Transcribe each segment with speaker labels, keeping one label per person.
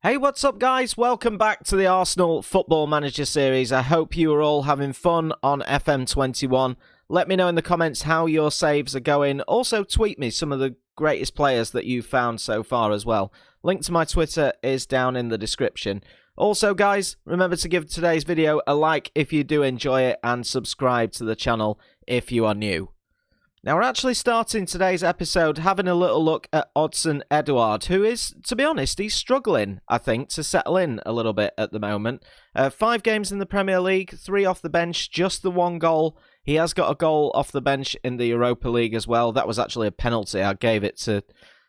Speaker 1: Hey, what's up, guys? Welcome back to the Arsenal Football Manager series. I hope you are all having fun on FM21. Let me know in the comments how your saves are going. Also, tweet me some of the greatest players that you've found so far as well. Link to my Twitter is down in the description. Also, guys, remember to give today's video a like if you do enjoy it and subscribe to the channel if you are new. Now, we're actually starting today's episode having a little look at Odsonne Edouard, who is, to be honest, he's struggling, I think, to settle in a little bit at the moment. 5 games in the Premier League, 3 off the bench, just the 1 goal. He has got a goal off the bench in the Europa League as well. That was actually a penalty. I gave it to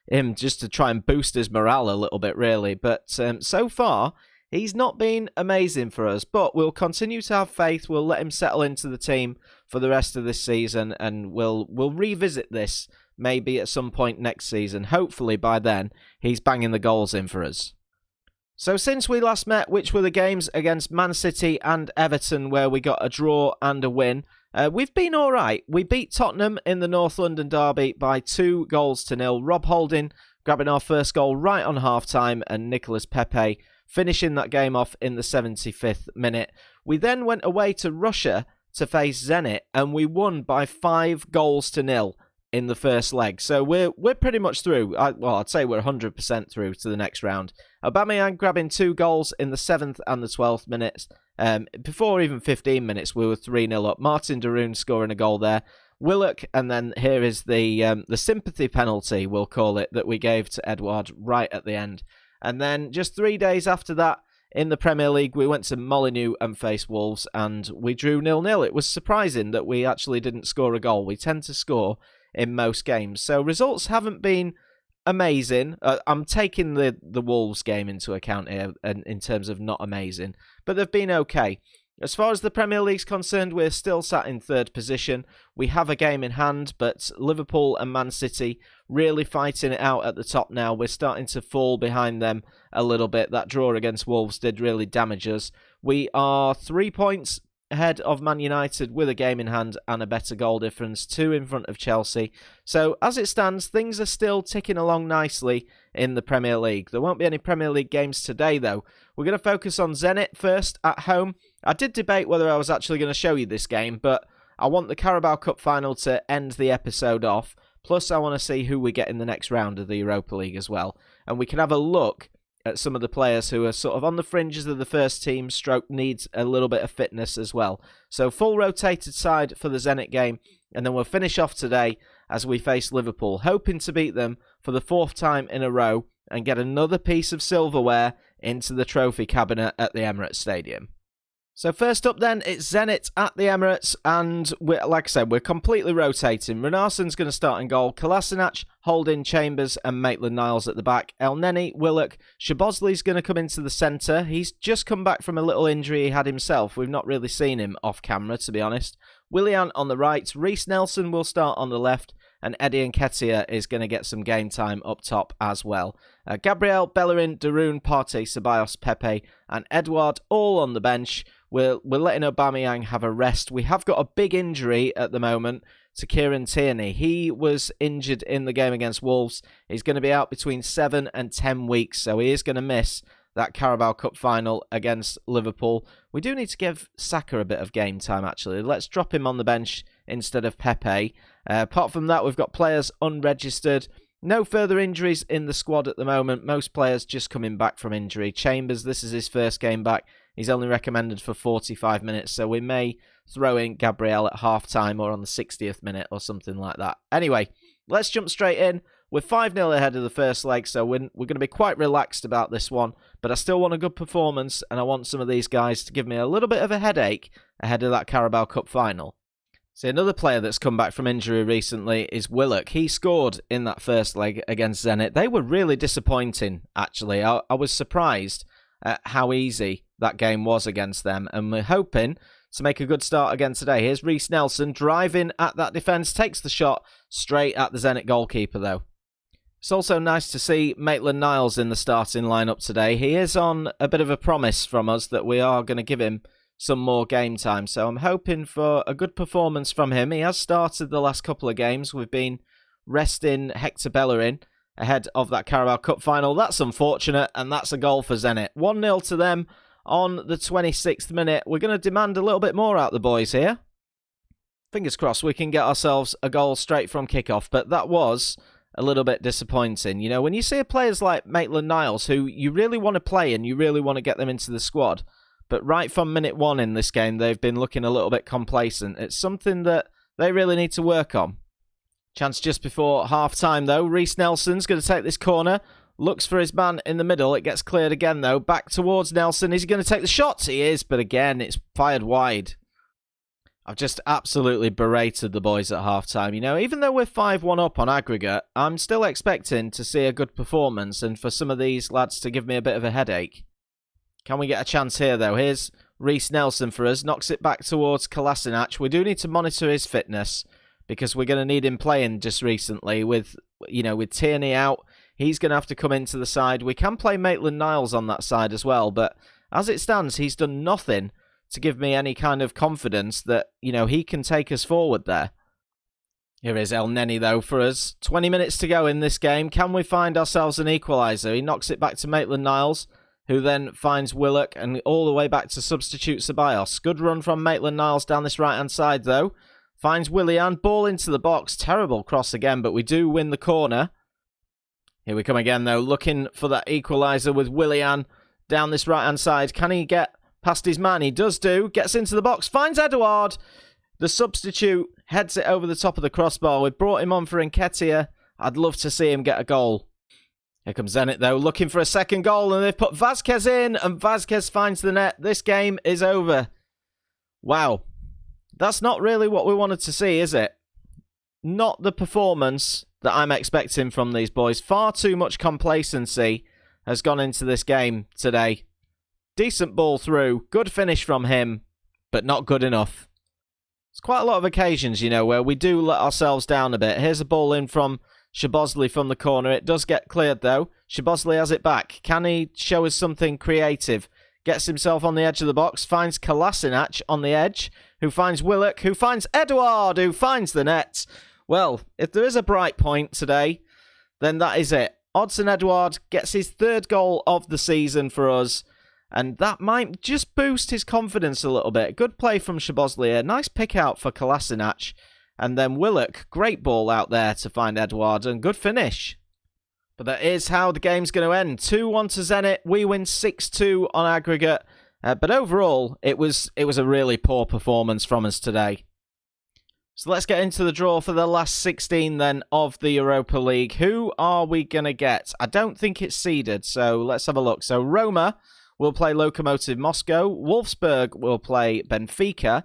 Speaker 1: him just to try and boost his morale a little bit, really. But so far, he's not been amazing for us, but we'll continue to have faith. We'll let him settle into the team for the rest of this season, and we'll revisit this maybe at some point next season. Hopefully by then, he's banging the goals in for us. So since we last met, which were the games against Man City and Everton, where we got a draw and a win, we've been all right. We beat Tottenham in the North London derby by 2-0. Rob Holding grabbing our first goal right on half-time, and Nicolas Pepe finishing that game off in the 75th minute. We then went away to Russia to face Zenit, and we won by 5-0 in the first leg. So we're pretty much through. I'd say we're 100% through to the next round. Aubameyang grabbing 2 goals in the 7th and the 12th minutes. Before even 15 minutes, we were 3-0 up. Martin Darun scoring a goal there. Willock, and then here is the sympathy penalty, we'll call it, that we gave to Edouard right at the end. And then just 3 days after that, in the Premier League, we went to Molineux and faced Wolves, and we drew 0-0. It was surprising that we actually didn't score a goal. We tend to score in most games. So results haven't been amazing. I'm taking the Wolves game into account here in terms of not amazing, but they've been okay. As far as the Premier League's concerned, we're still sat in 3rd position. We have a game in hand, but Liverpool and Man City really fighting it out at the top now. We're starting to fall behind them a little bit. That draw against Wolves did really damage us. We are 3 points ahead of Man United with a game in hand and a better goal difference, 2 in front of Chelsea. So as it stands, things are still ticking along nicely in the Premier League. There won't be any Premier League games today, though. We're going to focus on Zenit first at home. I did debate whether I was actually going to show you this game, but I want the Carabao Cup final to end the episode off. Plus, I want to see who we get in the next round of the Europa League as well. And we can have a look at some of the players who are sort of on the fringes of the first team, stroke needs a little bit of fitness as well. So full rotated side for the Zenit game, and then we'll finish off today as we face Liverpool, hoping to beat them for the 4th time in a row and get another piece of silverware into the trophy cabinet at the Emirates Stadium. So first up then, it's Zenit at the Emirates, and like I said, we're completely rotating. Renarsson's going to start in goal, Kolasinac, Holding, Chambers and Maitland-Niles at the back. El Neni, Willock, Szoboszlai's going to come into the centre. He's just come back from a little injury he had himself. We've not really seen him off camera, to be honest. Willian on the right, Reiss Nelson will start on the left, and Eddie Nketiah is going to get some game time up top as well. Gabriel, Bellerin, Darun, Partey, Ceballos, Pepe and Edouard all on the bench. We're letting Aubameyang have a rest. We have got a big injury at the moment to Kieran Tierney. He was injured in the game against Wolves. He's going to be out between 7 and 10 weeks, so he is going to miss that Carabao Cup final against Liverpool. We do need to give Saka a bit of game time, actually. Let's drop him on the bench instead of Pepe. Apart from that, we've got players unregistered. No further injuries in the squad at the moment. Most players just coming back from injury. Chambers, this is his first game back. He's only recommended for 45 minutes, so we may throw in Gabriel at half-time or on the 60th minute or something like that. Anyway, let's jump straight in. We're 5-0 ahead of the first leg, so we're going to be quite relaxed about this one, but I still want a good performance, and I want some of these guys to give me a little bit of a headache ahead of that Carabao Cup final. See, another player that's come back from injury recently is Willock. He scored in that first leg against Zenit. They were really disappointing, actually. I was surprised at how easy that game was against them, and we're hoping to make a good start again today. Here's Reiss Nelson driving at that defence, takes the shot straight at the Zenit goalkeeper, though. It's also nice to see Maitland-Niles in the starting lineup today. He is on a bit of a promise from us that we are going to give him some more game time, so I'm hoping for a good performance from him. He has started the last couple of games. We've been resting Hector Bellerin, ahead of that Carabao Cup final. That's unfortunate, and that's a goal for Zenit. 1-0 to them on the 26th minute. We're going to demand a little bit more out of the boys here. Fingers crossed we can get ourselves a goal straight from kickoff, but that was a little bit disappointing. You know, when you see players like Maitland-Niles, who you really want to play and you really want to get them into the squad, but right from minute 1 in this game, they've been looking a little bit complacent. It's something that they really need to work on. Chance just before half-time, though. Reiss Nelson's going to take this corner. Looks for his man in the middle. It gets cleared again, though. Back towards Nelson. Is he going to take the shot? He is, but again, it's fired wide. I've just absolutely berated the boys at half-time. You know, even though we're 5-1 up on aggregate, I'm still expecting to see a good performance and for some of these lads to give me a bit of a headache. Can we get a chance here, though? Here's Reiss Nelson for us. Knocks it back towards Kolasinac. We do need to monitor his fitness because we're going to need him playing just recently with, you know, with Tierney out. He's going to have to come into the side. We can play Maitland-Niles on that side as well, but as it stands, he's done nothing to give me any kind of confidence that, you know, he can take us forward there. Here is El Neni, though, for us. 20 minutes to go in this game. Can we find ourselves an equaliser? He knocks it back to Maitland-Niles, who then finds Willock and all the way back to substitute Ceballos. Good run from Maitland-Niles down this right-hand side, though. Finds Willian. Ball into the box. Terrible cross again, but we do win the corner. Here we come again, though. Looking for that equaliser with Willian down this right-hand side. Can he get past his man? He does do. Gets into the box. Finds Edouard. The substitute heads it over the top of the crossbar. We've brought him on for Nketiah. I'd love to see him get a goal. Here comes Zenit, though, looking for a second goal, and they've put Vazquez in, and Vazquez finds the net. This game is over. Wow. That's not really what we wanted to see, is it? Not the performance that I'm expecting from these boys. Far too much complacency has gone into this game today. Decent ball through, good finish from him, but not good enough. It's quite a lot of occasions, you know, where we do let ourselves down a bit. Here's a ball in from Szoboszlai from the corner. It does get cleared, though. Szoboszlai has it back. Can he show us something creative? Gets himself on the edge of the box. Finds Kolasinac on the edge, who finds Willock, who finds Edouard, who finds the net. Well, if there is a bright point today, then that is it. Odsonne Edouard gets his 3rd goal of the season for us, and that might just boost his confidence a little bit. Good play from Szoboszlai. A nice pick out for Kolasinac. And then Willock, great ball out there to find Edouard, and good finish. But that is how the game's going to end. 2-1 to Zenit. We win 6-2 on aggregate. But overall, it was a really poor performance from us today. So let's get into the draw for the last 16 then of the Europa League. Who are we going to get? I don't think it's seeded, so let's have a look. So Roma will play Lokomotiv Moscow. Wolfsburg will play Benfica.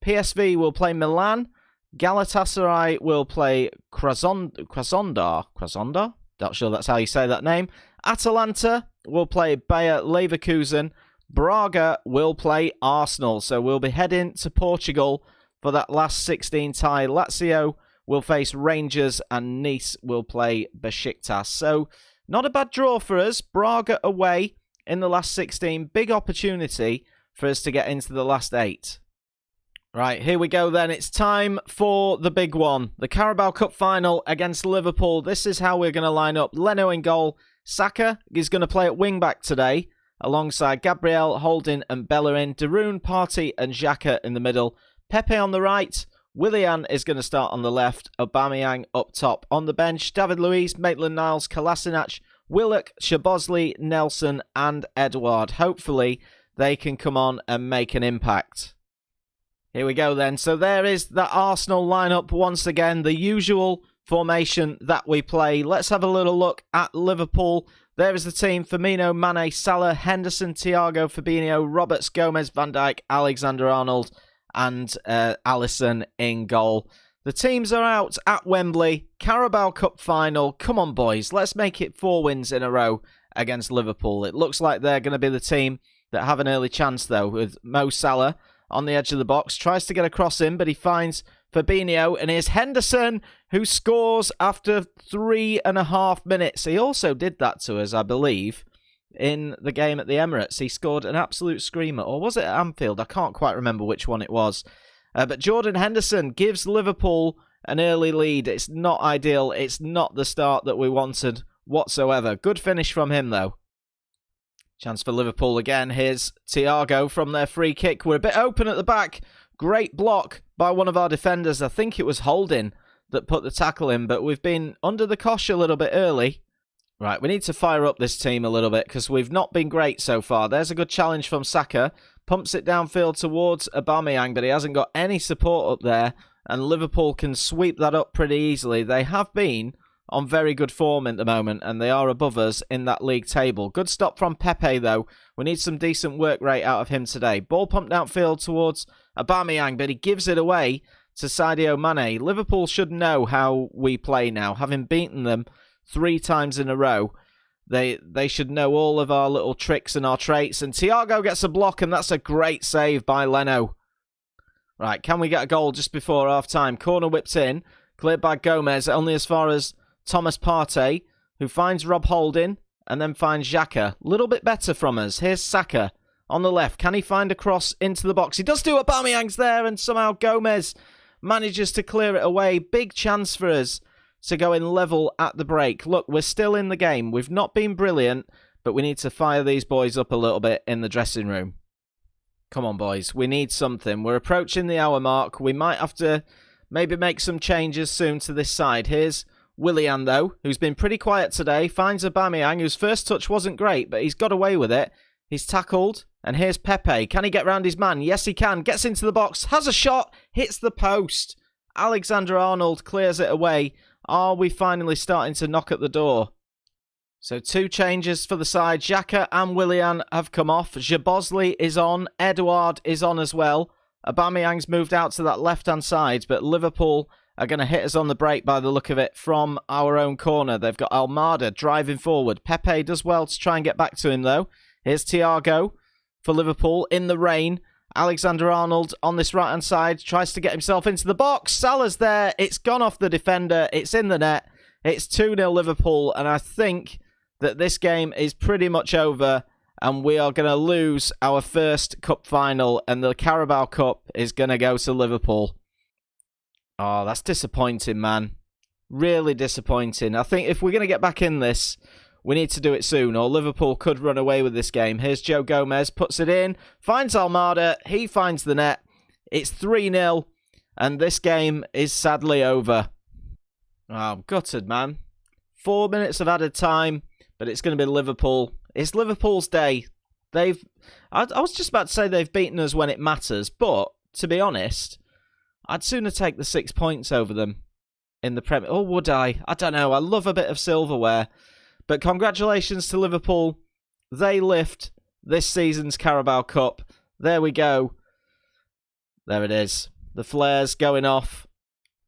Speaker 1: PSV will play Milan. Galatasaray will play Krasnodar. Not sure that's how you say that name. Atalanta will play Bayer Leverkusen. Braga will play Arsenal. So we'll be heading to Portugal for that last 16 tie. Lazio will face Rangers and Nice will play Besiktas. So not a bad draw for us. Braga away in the last 16. Big opportunity for us to get into the last 8. Right, here we go then. It's time for the big one. The Carabao Cup final against Liverpool. This is how we're going to line up. Leno in goal. Saka is going to play at wing-back today, alongside Gabriel, Holding and Bellerin. Darun, Partey and Xhaka in the middle. Pepe on the right. Willian is going to start on the left. Aubameyang up top. On the bench, David Luiz, Maitland-Niles, Kolasinac, Willock, Szoboszlai, Nelson and Edouard. Hopefully, they can come on and make an impact. Here we go then. So there is the Arsenal lineup once again. The usual formation that we play. Let's have a little look at Liverpool. There is the team. Firmino, Mane, Salah, Henderson, Thiago, Fabinho, Roberts, Gomez, Van Dijk, Alexander-Arnold and Alisson in goal. The teams are out at Wembley. Carabao Cup final. Come on, boys. Let's make it 4 wins in a row against Liverpool. It looks like they're going to be the team that have an early chance, though, with Mo Salah on the edge of the box. Tries to get across him, but he finds Fabinho. And here's Henderson, who scores after 3.5 minutes. He also did that to us, I believe, in the game at the Emirates. He scored an absolute screamer. Or was it at Anfield? I can't quite remember which one it was. But Jordan Henderson gives Liverpool an early lead. It's not ideal. It's not the start that we wanted whatsoever. Good finish from him, though. Chance for Liverpool again. Here's Thiago from their free kick. We're a bit open at the back. Great block by one of our defenders. I think it was Holding that put the tackle in, but we've been under the cosh a little bit early. Right, we need to fire up this team a little bit because we've not been great so far. There's a good challenge from Saka. Pumps it downfield towards Aubameyang, but he hasn't got any support up there, and Liverpool can sweep that up pretty easily. They have been on very good form at the moment, and they are above us in that league table. Good stop from Pepe, though. We need some decent work rate out of him today. Ball pumped downfield towards Aubameyang, but he gives it away to Sadio Mane. Liverpool should know how we play now, having beaten them 3 times in a row. They should know all of our little tricks and our traits. And Thiago gets a block, and that's a great save by Leno. Right, can we get a goal just before half-time? Corner whipped in, cleared by Gomez, only as far as Thomas Partey, who finds Rob Holding, and then finds Xhaka. A little bit better from us. Here's Saka on the left. Can he find a cross into the box? He does do. Aubameyang's there, and somehow Gomez manages to clear it away. Big chance for us to go in level at the break. Look, we're still in the game. We've not been brilliant, but we need to fire these boys up a little bit in the dressing room. Come on, boys. We need something. We're approaching the hour mark. We might have to maybe make some changes soon to this side. Here's Willian, though, who's been pretty quiet today. Finds Aubameyang, whose first touch wasn't great, but he's got away with it. He's tackled. And here's Pepe. Can he get round his man? Yes, he can. Gets into the box. Has a shot. Hits the post. Alexander-Arnold clears it away. Are we finally starting to knock at the door? So 2 changes for the side. Xhaka and Willian have come off. Szoboszlai is on. Edouard is on as well. Aubameyang's moved out to that left-hand side, but Liverpool are going to hit us on the break by the look of it from our own corner. They've got Almada driving forward. Pepe does well to try and get back to him, though. Here's Thiago for Liverpool in the rain. Alexander-Arnold on this right-hand side tries to get himself into the box. Salah's there. It's gone off the defender. It's in the net. It's 2-0 Liverpool, and I think that this game is pretty much over, and we are going to lose our first cup final, and the Carabao Cup is going to go to Liverpool. Oh, that's disappointing, man. Really disappointing. I think if we're going to get back in this, we need to do it soon, or Liverpool could run away with this game. Here's Joe Gomez, puts it in, finds Almada, he finds the net. It's 3-0, and this game is sadly over. Oh, I'm gutted, man. 4 minutes of added time, but it's going to be Liverpool. It's Liverpool's day. I was just about to say they've beaten us when it matters, but to be honest, I'd sooner take the 6 points over them in the Premier. Or would I? I don't know. I love a bit of silverware. But congratulations to Liverpool. They lift this season's Carabao Cup. There we go. There it is. The flares going off.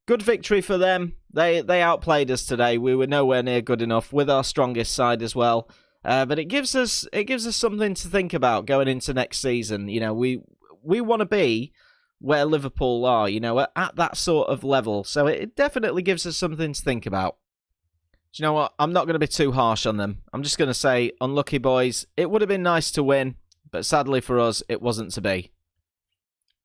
Speaker 1: Good victory for them. They outplayed us today. We were nowhere near good enough with our strongest side as well. But it gives us something to think about going into next season. You know, we want to be where Liverpool are, you know, at that sort of level. So it definitely gives us something to think about. Do you know what? I'm not going to be too harsh on them. I'm just going to say, unlucky boys. It would have been nice to win, but sadly for us, it wasn't to be.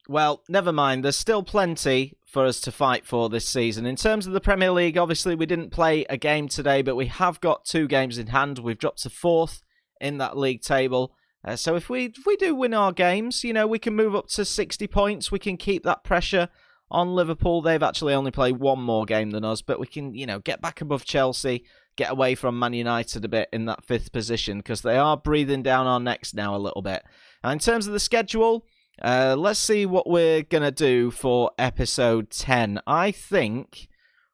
Speaker 1: Well, never mind. There's still plenty for us to fight for this season. In terms of the Premier League, obviously we didn't play a game today, but we have got 2 games in hand. We've dropped to 4th in that league table. So if we do win our games, you know, we can move up to 60 points. We can keep that pressure on Liverpool. They've actually only played 1 more game than us, but we can, you know, get back above Chelsea, get away from Man United a bit in that 5th position, because they are breathing down our necks now a little bit. And in terms of the schedule, let's see what we're going to do for episode 10. I think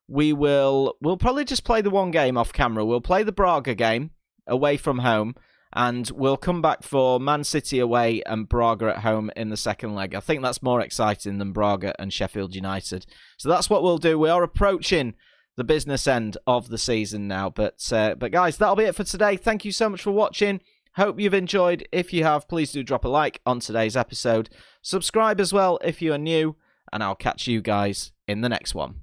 Speaker 1: we'll probably just play the 1 game off camera. We'll play the Braga game away from home, and we'll come back for Man City away and Braga at home in the 2nd leg. I think that's more exciting than Braga and Sheffield United. So that's what we'll do. We are approaching the business end of the season now. But guys, that'll be it for today. Thank you so much for watching. Hope you've enjoyed. If you have, please do drop a like on today's episode. Subscribe as well if you are new, and I'll catch you guys in the next one.